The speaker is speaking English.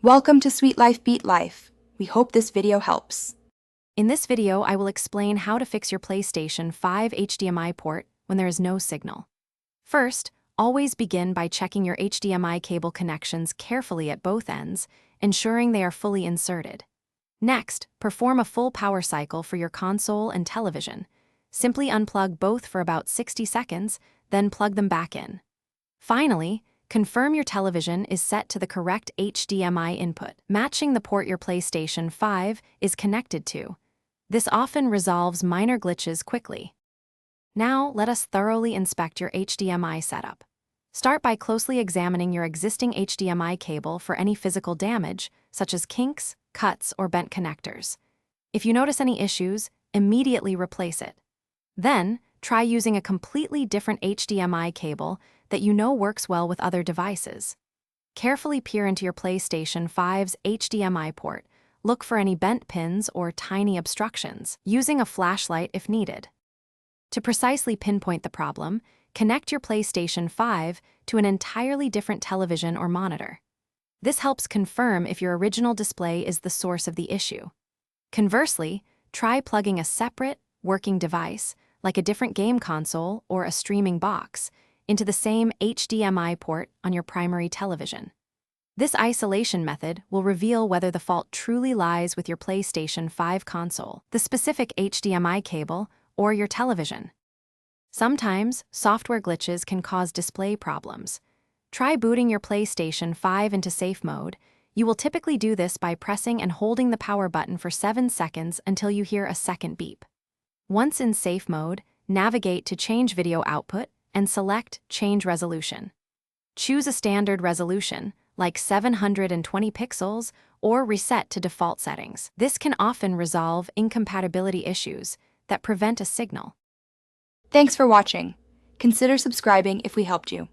Welcome to Sweet Life Beat Life. We hope this video helps. In this video, I will explain how to fix your PlayStation 5 HDMI port when there is no signal. First, always begin by checking your HDMI cable connections carefully at both ends, ensuring they are fully inserted. Next, perform a full power cycle for your console and television. Simply unplug both for about 60 seconds, then plug them back in. Finally, confirm your television is set to the correct HDMI input, matching the port your PlayStation 5 is connected to. This often resolves minor glitches quickly. Now, let us thoroughly inspect your HDMI setup. Start by closely examining your existing HDMI cable for any physical damage, such as kinks, cuts, or bent connectors. If you notice any issues, immediately replace it. Then, try using a completely different HDMI cable that you know works well with other devices. Carefully peer into your PlayStation 5's HDMI port. Look for any bent pins or tiny obstructions, using a flashlight if needed. To precisely pinpoint the problem, connect your PlayStation 5 to an entirely different television or monitor. This helps confirm if your original display is the source of the issue. Conversely, try plugging a separate, working device, like a different game console or a streaming box, into the same HDMI port on your primary television. This isolation method will reveal whether the fault truly lies with your PlayStation 5 console, the specific HDMI cable, or your television. Sometimes, software glitches can cause display problems. Try booting your PlayStation 5 into safe mode. You will typically do this by pressing and holding the power button for 7 seconds until you hear a second beep. Once in safe mode, navigate to Change Video Output and select Change Resolution. Choose a standard resolution, like 720 pixels, or reset to default settings. This can often resolve incompatibility issues that prevent a signal. Thanks for watching. Consider subscribing if we helped you.